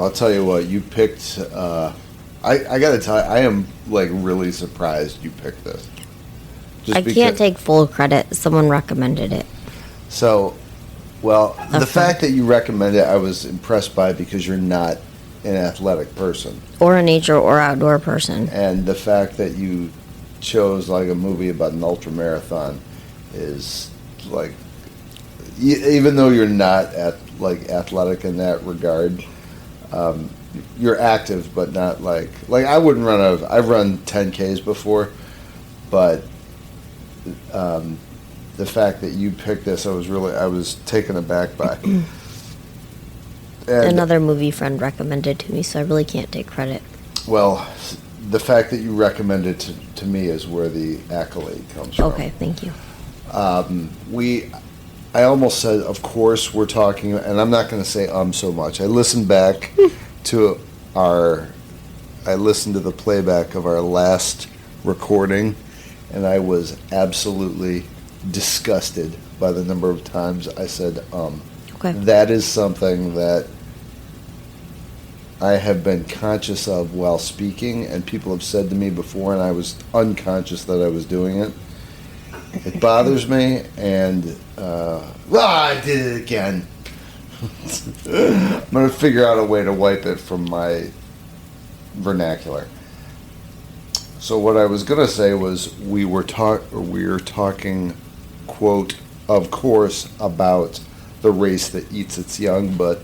I'll tell you what, you picked, I gotta tell you, I am, like, really surprised you picked this. I can't take full credit. Someone recommended it. So, well, the fact that you recommend it, I was impressed by because you're not an athletic person. Or a nature or outdoor person. And the fact that you chose, like, a movie about an ultramarathon is, like, even though you're not, athletic in that regard, you're active, but not, like I wouldn't I've run 10Ks before, but the fact that you picked this, I was taken aback by. And another movie friend recommended to me, so I really can't take credit. Well, the fact that you recommended to me is where the accolade comes from. Okay, thank you. I almost said, of course, we're talking, and I'm not going to say so much. I listened back to the playback of our last recording, and I was absolutely disgusted by the number of times I said Okay. That is something that I have been conscious of while speaking, and people have said to me before, and I was unconscious that I was doing it. It bothers me, and I did it again. I'm going to figure out a way to wipe it from my vernacular. So what I was going to say was we were talking, quote, of course, about the race that eats its young, but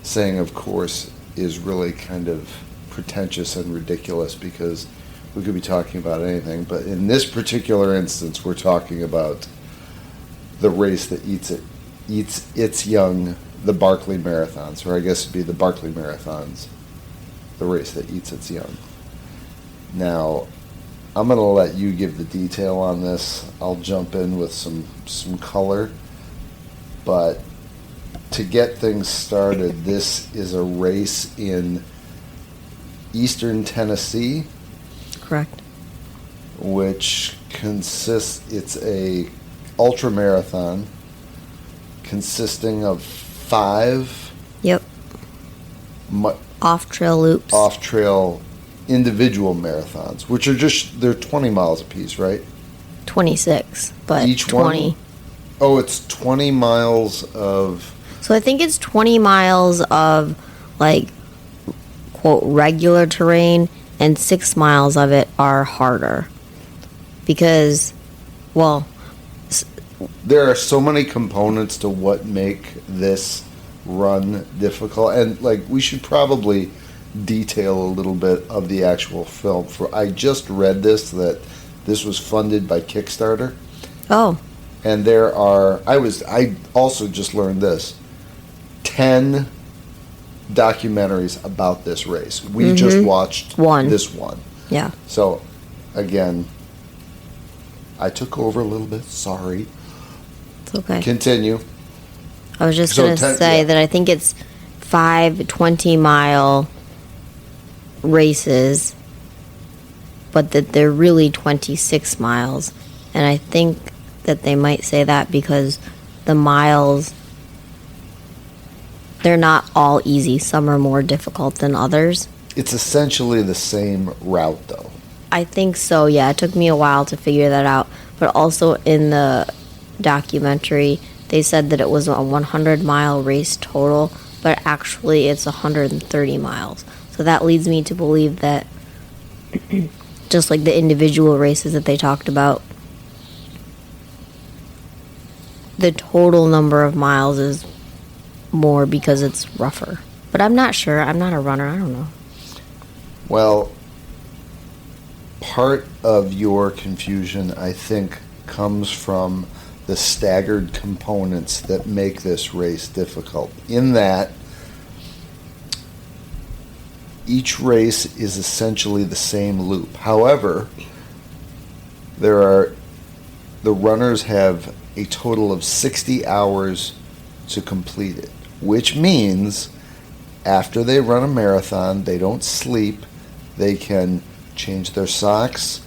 saying of course is really kind of pretentious and ridiculous because we could be talking about anything. But in this particular instance, we're talking about the race that eats its young, the Barkley Marathons, or I guess it'd be the Barkley Marathons, the race that eats its young. Now, I'm going to let you give the detail on this. I'll jump in with some color. But to get things started, this is a race in eastern Tennessee. Correct. Which it's a ultra marathon consisting of 5 Yep. Off-trail loops. Off-trail individual marathons, which are they're 20 miles apiece, right? 26, but each 20. One? Oh, it's 20 miles of... So I think it's 20 miles of, like, quote, regular terrain, and 6 miles of it are harder. Because, well... there are so many components to what make this run difficult. And, like, we should probably detail a little bit of the actual film. I just read that this was funded by Kickstarter. Oh. And there are, I also just learned this, 10 documentaries about this race. We just watched this one. Yeah. So, again, I took over a little bit. Sorry. It's okay. Continue. I was just going to say that I think it's 5 20-mile races, but that they're really 26 miles. And I think that they might say that because the miles, they're not all easy. Some are more difficult than others. It's essentially the same route, though. I think so, yeah. It took me a while to figure that out. But also in the documentary, they said that it was a 100-mile race total, but actually it's 130 miles. So that leads me to believe that just like the individual races that they talked about, the total number of miles is more because it's rougher. But I'm not sure. I'm not a runner. I don't know. Well, part of your confusion, I think, comes from the staggered components that make this race difficult. In that, each race is essentially the same loop. However, the runners have a total of 60 hours to complete it, which means after they run a marathon, they don't sleep. They can change their socks,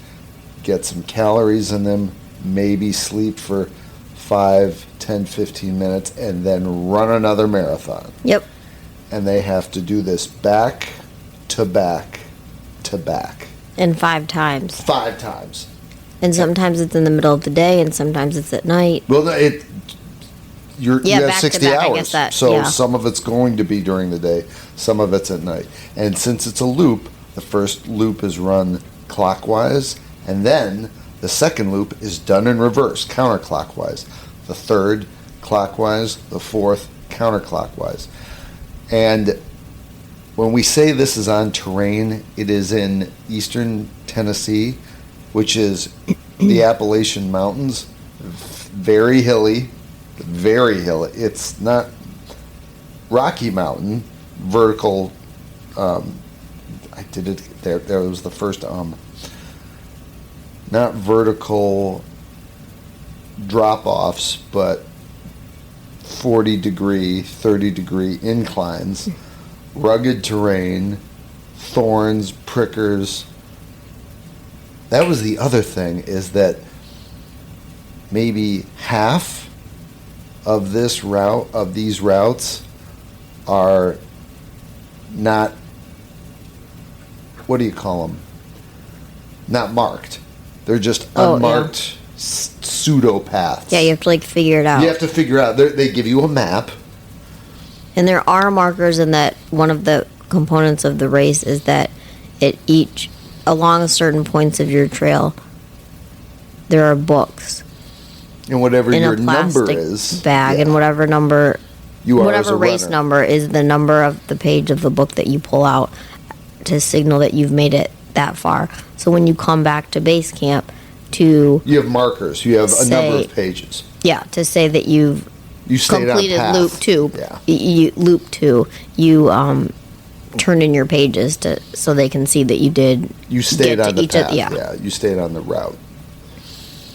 get some calories in them, maybe sleep for 5, 10, 15 minutes, and then run another marathon. Yep. and they have to do this back to back to back. And 5 times. 5 times. And sometimes it's in the middle of the day, and sometimes it's at night. Well, you have back to 60 back, I hours. guess that, so yeah. some of it's going to be during the day, some of it's at night. And since it's a loop, the first loop is run clockwise, and then the second loop is done in reverse, counterclockwise. The third, clockwise. The fourth, counterclockwise. And when we say this is on terrain, it is in eastern Tennessee, which is the Appalachian Mountains. Very hilly, very hilly. It's not Rocky Mountain, vertical. I did it there. There was the first not vertical drop-offs, but 40-degree, 30-degree inclines, rugged terrain, thorns, prickers. That was the other thing, is that maybe half of these routes are not, what do you call them? Not marked. They're just unmarked pseudo paths. Yeah, you have to figure it out. You have to figure out. They give you a map. And there are markers in that. One of the components of the race is that along certain points of your trail, there are books. And whatever in your a plastic number is. bag, and whatever number you are as whatever a race runner. number is the number of the page of the book that you pull out to signal that you've made it that far. So when you come back to base camp You have markers. You have a number say- of pages. to say that you've You stayed completed on path. loop 2. Yeah. Loop 2. You turn in your pages so they can see that you did. You stayed get to on the each of- path. yeah. You stayed on the route.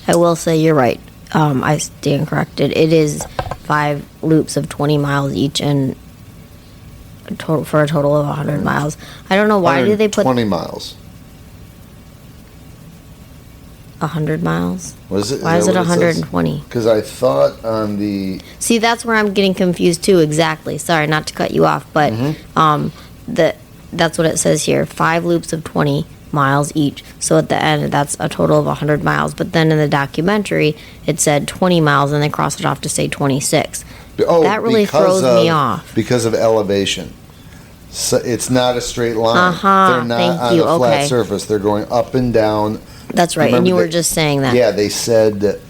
I will say you're right. I stand corrected. It is 5 loops of 20 miles each, and for a total of 100 miles. I don't know why do they put 20 miles. 100 miles. What is it? Why is it 120? Because I thought on the See, that's where I'm getting confused too. Exactly. Sorry, not to cut you off, but that's what it says here. 5 loops of 20 miles each. So at the end, that's a total of 100 miles. But then in the documentary, it said 20 miles, and they crossed it off to say 26. That really throws me off. Because of elevation. So it's not a straight line. They're not thank on you, a flat okay. surface. They're going up and down. That's right, and Remember you were that- just saying that. Yeah, they said that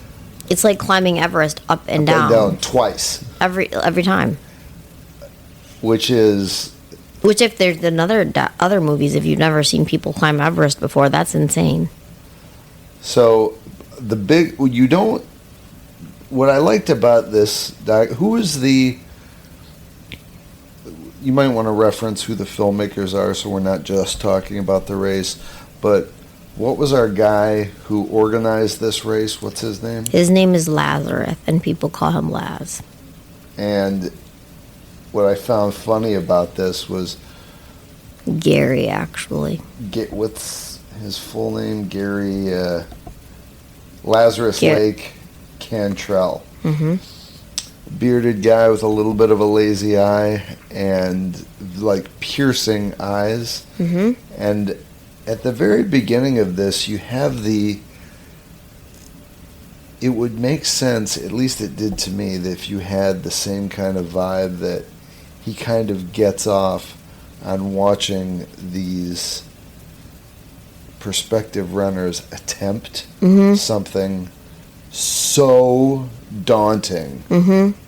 It's like climbing Everest up and up down, and down twice, every time. which is Which, if there's other movies, if you've never seen people climb Everest before, that's insane. so what I liked about this who is the, you might want to reference who the filmmakers are so we're not just talking about the race, but what was our guy who organized this race? What's his name? His name is Lazarus, and people call him Laz. And what I found funny about this was Gary, actually. what's his full name? Gary Lazarus Gar- Lake Cantrell. Mm-hmm. Bearded guy with a little bit of a lazy eye and piercing eyes. Mm-hmm. And at the very beginning of this, you have it would make sense, at least it did to me, that if you had the same kind of vibe that he kind of gets off on watching these prospective runners attempt something so daunting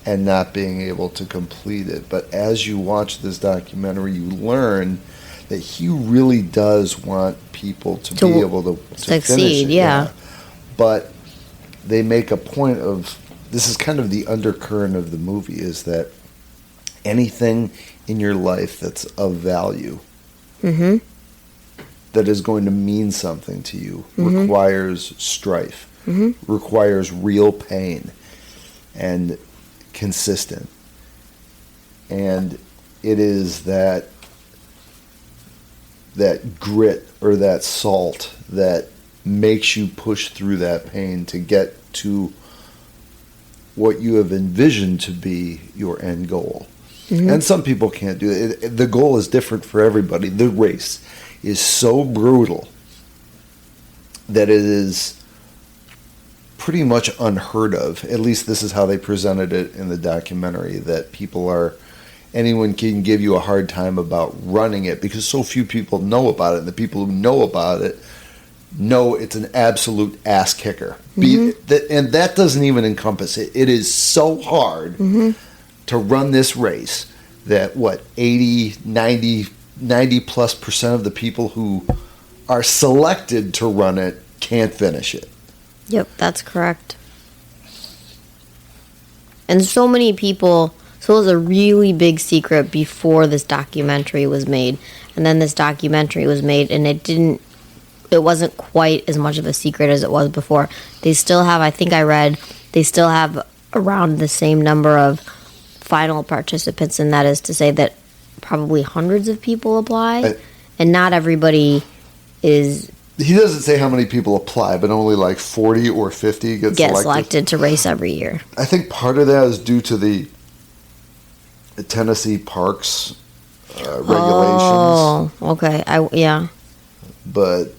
and not being able to complete it. But as you watch this documentary, you learn that he really does want people to be able to succeed, finish it. yeah. But they make a point of, this is kind of the undercurrent of the movie, is that anything in your life that's of value, that is going to mean something to you, requires strife, requires real pain, and consistent. And it is that grit or that salt that makes you push through that pain to get to what you have envisioned to be your end goal. And some people can't do it. The goal is different for everybody. The race is so brutal that it is pretty much unheard of. At least this is how they presented it in the documentary, that anyone can give you a hard time about running it because so few people know about it. And the people who know about it know it's an absolute ass kicker. And that doesn't even encompass it. It is so hard to run this race that 80, 90 plus percent of the people who are selected to run it can't finish it. Yep, that's correct. And so many people, so it was a really big secret before this documentary was made. And then this documentary was made, and it wasn't quite as much of a secret as it was before. They still have, I think I read, they still have around the same number of final participants, and that is to say that probably hundreds of people apply, and not everybody is... He doesn't say how many people apply, but only like 40 or 50 get selected to race every year. I think part of that is due to the Tennessee parks regulations. Oh, okay. Yeah. But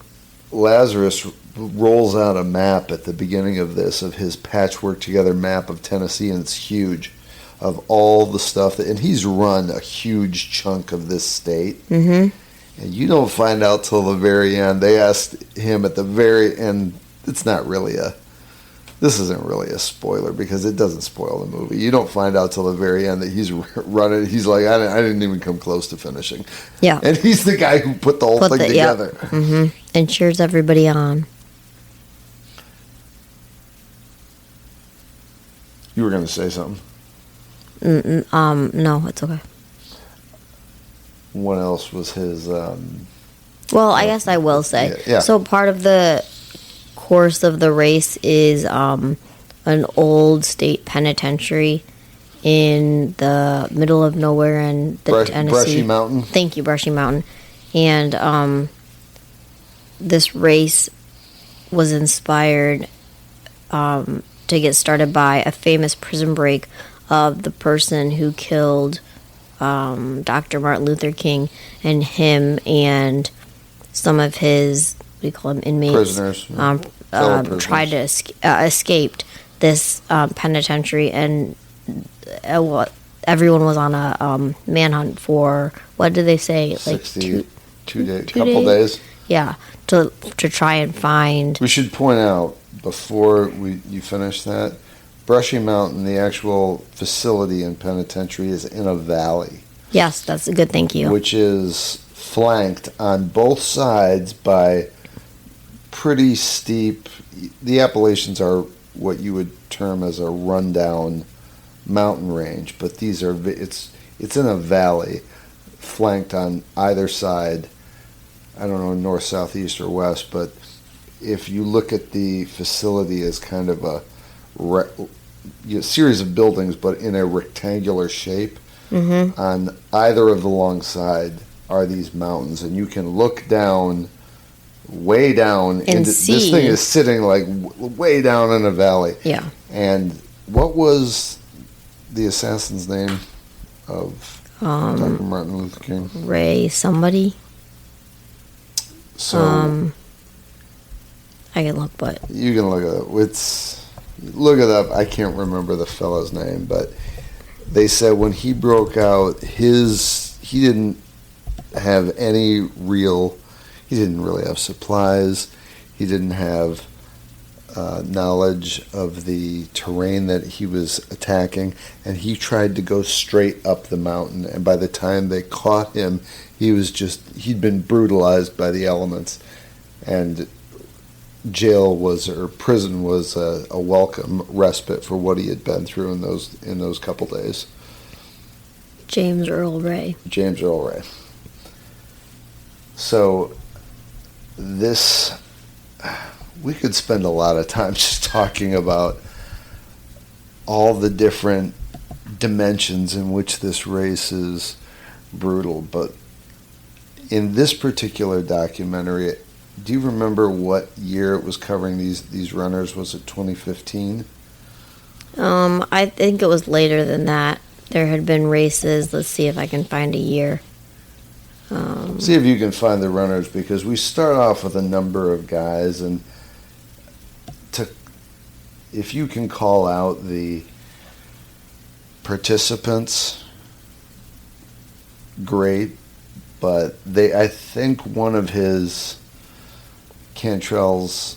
Lazarus rolls out a map at the beginning of this, of his patchwork together map of Tennessee, and it's huge, of all the stuff and he's run a huge chunk of this state. And you don't find out till the very end. They asked him at the very end. This isn't really a spoiler because it doesn't spoil the movie. You don't find out till the very end that he's running. He's like, I didn't even come close to finishing. Yeah. And he's the guy who put the whole thing together. Yep. And cheers everybody on. You were going to say something. No, it's okay. What else was his... Well, I guess I will say. Yeah. So part of the course of the race is an old state penitentiary in the middle of nowhere in the Tennessee. Brushy Mountain. Thank you, Brushy Mountain. And this race was inspired to get started by a famous prison break of the person who killed Dr. Martin Luther King, and him and some of his, we call them inmates, prisoners, tried to escaped this penitentiary, and everyone was on a manhunt for, what did they say, like 2 days, couple days. Yeah, to try and find. We should point out before you finish that, Brushy Mountain, the actual facility and penitentiary, is in a valley. Yes, that's a good thank you. Which is flanked on both sides by pretty steep... The Appalachians are what you would term as a rundown mountain range, but these are... It's in a valley flanked on either side. I don't know, north, south, east, or west, but if you look at the facility as kind of a series of buildings, but in a rectangular shape. On either of the long side are these mountains, and you can look down, way down, and see. This thing is sitting like way down in a valley. Yeah. And what was the assassin's name of Dr. Martin Luther King? Ray somebody. So I can look, but you can look it up. Look it up. I can't remember the fellow's name, but they said when he broke out, he didn't have he didn't really have supplies. He didn't have knowledge of the terrain that he was attacking, and he tried to go straight up the mountain, and by the time they caught him, he'd been brutalized by the elements, and prison was a welcome respite for what he had been through in those couple days. James Earl Ray. James Earl Ray. So we could spend a lot of time just talking about all the different dimensions in which this race is brutal, but in this particular documentary, do you remember what year it was covering these runners? Was it 2015? I think it was later than that. there had been races. Let's see if I can find a year. See if you can find the runners, because we start off with a number of guys, and if you can call out the participants, great. But I think one of his Cantrell's,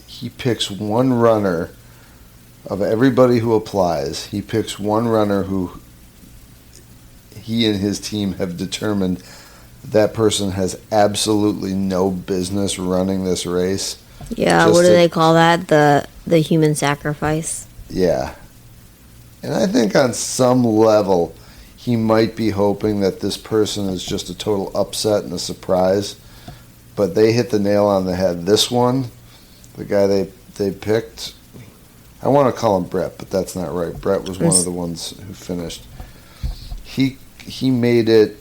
he picks one runner of everybody who applies. He picks one runner who he and his team have determined that person has absolutely no business running this race. Yeah, what do they call that? The human sacrifice? Yeah. And I think on some level, he might be hoping that this person is just a total upset and a surprise. But they hit the nail on the head. This one, the guy they picked, I want to call him Brett, but that's not right. Brett was one of the ones who finished. He made it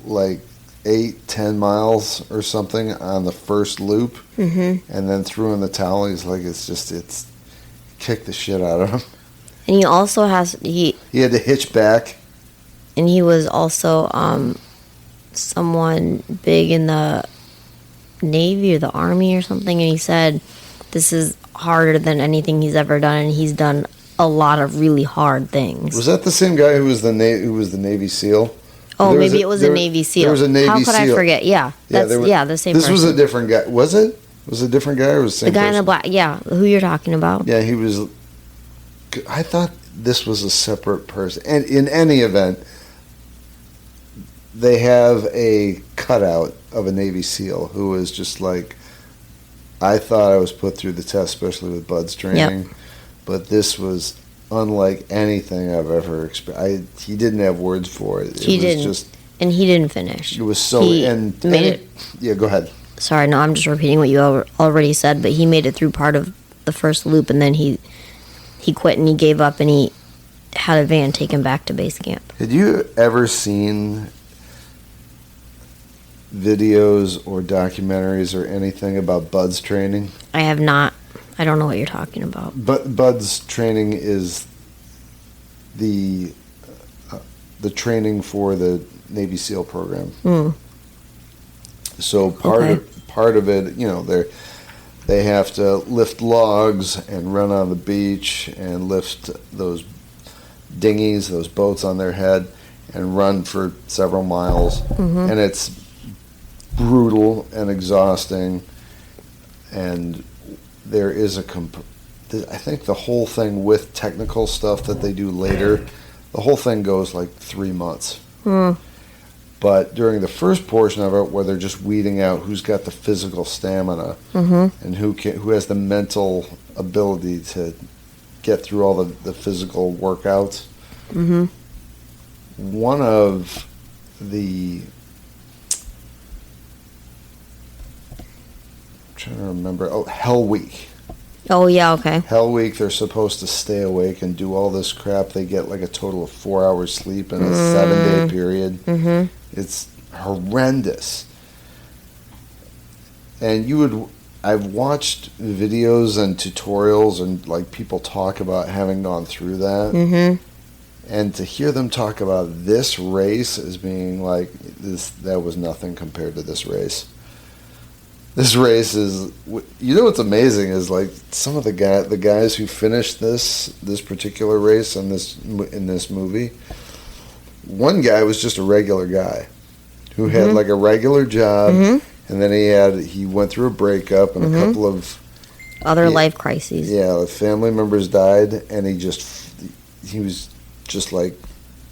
like 8-10 miles or something on the first loop, and then threw in the towel. He's like, it's kicked the shit out of him. And he also he had to hitch back. And he was also someone big in the Navy or the Army or something, and he said this is harder than anything he's ever done, and he's done a lot of really hard things. Was that the same guy who was the Navy SEAL? Oh, maybe it was a Navy SEAL. There was a Navy SEAL. How could I forget? Yeah, the same person. This was a different guy. Was it? Was it a different guy, or was the same guy person? in the black? Yeah, who you're talking about? Yeah, he was. I thought this was a separate person. And in any event, they have a cutout of a Navy SEAL who is just like, I thought I was put through the test, especially with Bud's training. Yep. But this was unlike anything I've ever experienced. He didn't have words for it. He didn't. And he didn't finish. It was so... Yeah, go ahead. Sorry, no, I'm just repeating what you already said, but he made it through part of the first loop, and then he quit and he gave up, and he had a van take him back to base camp. Had you ever seen videos or documentaries or anything about Bud's training? I have not. I don't know what you're talking about. But Bud's training is the training for the Navy SEAL program. So part of it, you know, they have to lift logs and run on the beach and lift those dinghies, those boats on their head, and run for several miles. And it's brutal and exhausting. And there is I think the whole thing with technical stuff that they do later, the whole thing goes like 3 months. But during the first portion of it, where they're just weeding out who's got the physical stamina and who has the mental ability to get through all the physical workouts, one of the... I'm trying to remember. Oh, Hell Week. Oh, yeah, okay. Hell Week, they're supposed to stay awake and do all this crap. They get like a total of 4 hours sleep in a 7-day period. It's horrendous. And I've watched videos and tutorials and like people talk about having gone through that. And to hear them talk about this race as being like, that was nothing compared to this race. This race is, you know what's amazing is like some of the guys who finished this particular race in this movie. One guy was just a regular guy who had like a regular job, and then he went through a breakup and a couple of other life crises. Yeah, family members died, and he was just like,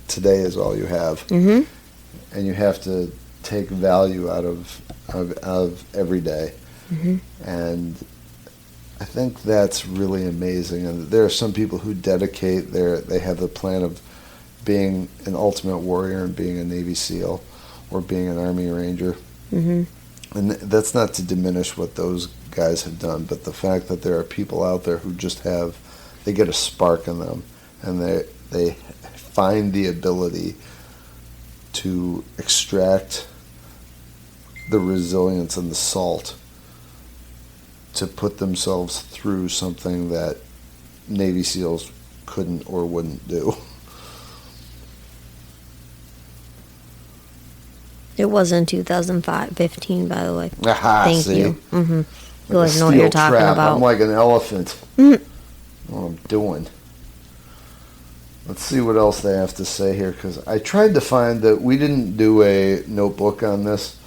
today is all you have, and you have to take value out of every day. And I think that's really amazing. And there are some people who dedicate they have the plan of being an ultimate warrior and being a Navy SEAL or being an Army Ranger. And that's not to diminish what those guys have done, but the fact that there are people out there who just they get a spark in them, and they find the ability to extract the resilience and the salt to put themselves through something that Navy SEALs couldn't or wouldn't do. It was in 2015, by the way. Aha, Thank see? you. Mm-hmm. You Like always a know what you're steel talking trap. about. I'm like an elephant. Mm. What I'm doing. Let's see what else they have to say here, because I tried to find that we didn't do a notebook on this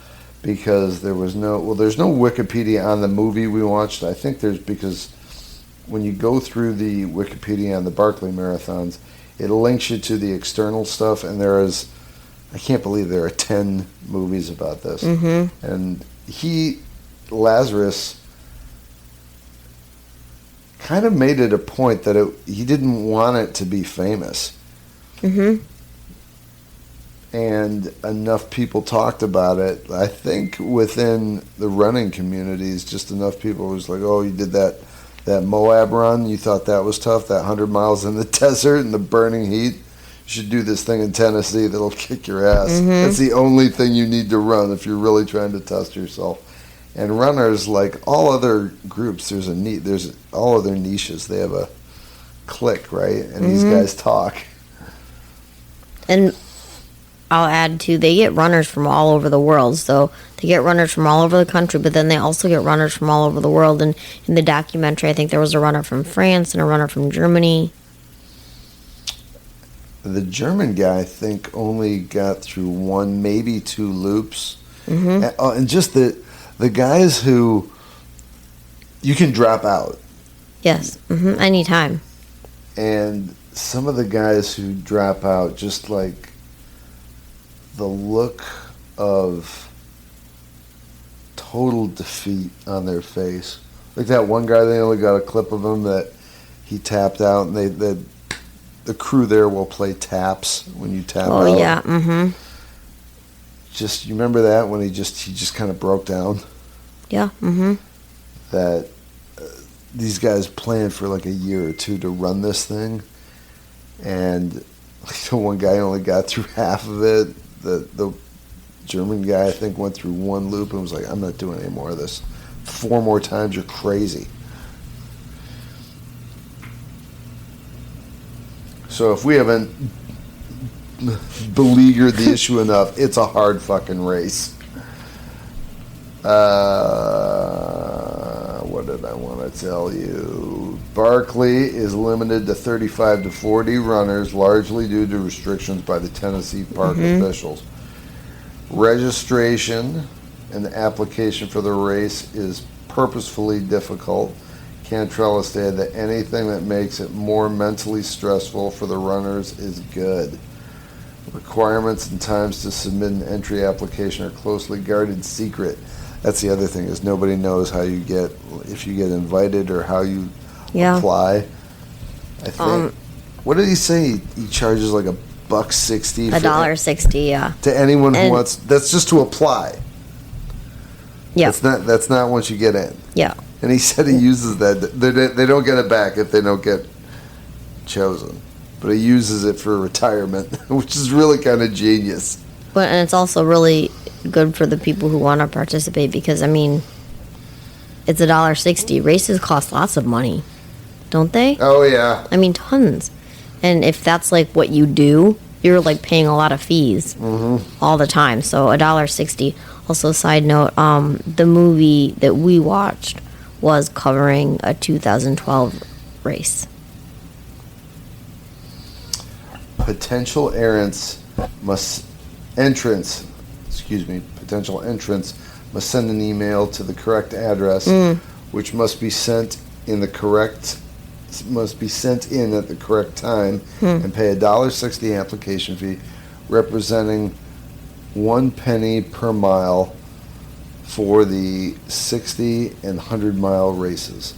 because there's no Wikipedia on the movie we watched. I think there's, because when you go through the Wikipedia on the Barkley Marathons, it links you to the external stuff, and I can't believe there are 10 movies about this. Mm-hmm. And Lazarus kind of made it a point that he didn't want it to be famous. Mm-hmm. And enough people talked about it. I think within the running communities, just enough people was like, oh, you did that Moab run, you thought that was tough, that 100 miles in the desert in the burning heat. You should do this thing in Tennessee that'll kick your ass. Mm-hmm. That's the only thing you need to run if you're really trying to test yourself. And runners, like all other groups, there's all other niches. They have a clique, right? And these guys talk. And I'll add too, they get runners from all over the world. So they get runners from all over the country, but then they also get runners from all over the world. And in the documentary, I think there was a runner from France and a runner from Germany. The German guy, I think, only got through one, maybe two loops. Mm-hmm. And just the guys who you can drop out. Yes, anytime. And some of the guys who drop out, just like the look of total defeat on their face. Like that one guy, they only got a clip of him that he tapped out, and the crew there will play taps when you tap out. Oh, yeah, mm-hmm. Just, you remember that when he just kind of broke down? Yeah, mm-hmm. That these guys planned for like a year or two to run this thing, and like the one guy only got through half of it. The German guy, I think, went through one loop and was like, I'm not doing any more of this. 4 more times, you're crazy. So if we haven't beleaguered the issue enough, it's a hard fucking race. What did I want to tell you? Barkley is limited to 35 to 40 runners, largely due to restrictions by the Tennessee park officials. Registration and the application for the race is purposefully difficult. Cantrell has stated that anything that makes it more mentally stressful for the runners is good. Requirements and times to submit an entry application are closely guarded secret. That's the other thing, is nobody knows how you get, if you get invited or how you apply. I think. What did he say? He charges like $1.60. $1.60, yeah. To anyone who wants. That's just to apply. Yeah. That's not once you get in. Yeah. And he said he uses that. They don't get it back if they don't get chosen. But he uses it for retirement, which is really kind of genius. But and it's also really good for the people who want to participate because, I mean, it's $1.60. Races cost lots of money, don't they? Oh, yeah. I mean, tons. And if that's like what you do, you're like paying a lot of fees all the time. So $1.60. Also, side note, the movie that we watched was covering a 2012 race. Potential entrants must send an email to the correct address, which must be sent in at the correct time, and pay $1.60 application fee, representing 1 penny per mile for the 60 and 100-mile races.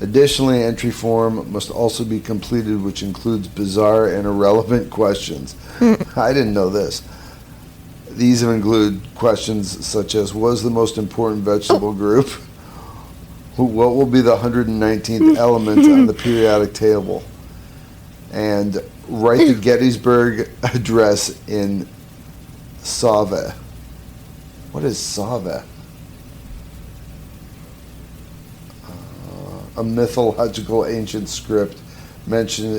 Additionally, entry form must also be completed, which includes bizarre and irrelevant questions. I didn't know this. These include questions such as, what is the most important vegetable group? What will be the 119th element on the periodic table? And write the Gettysburg Address in Save. What is Save? A mythological ancient script mentioned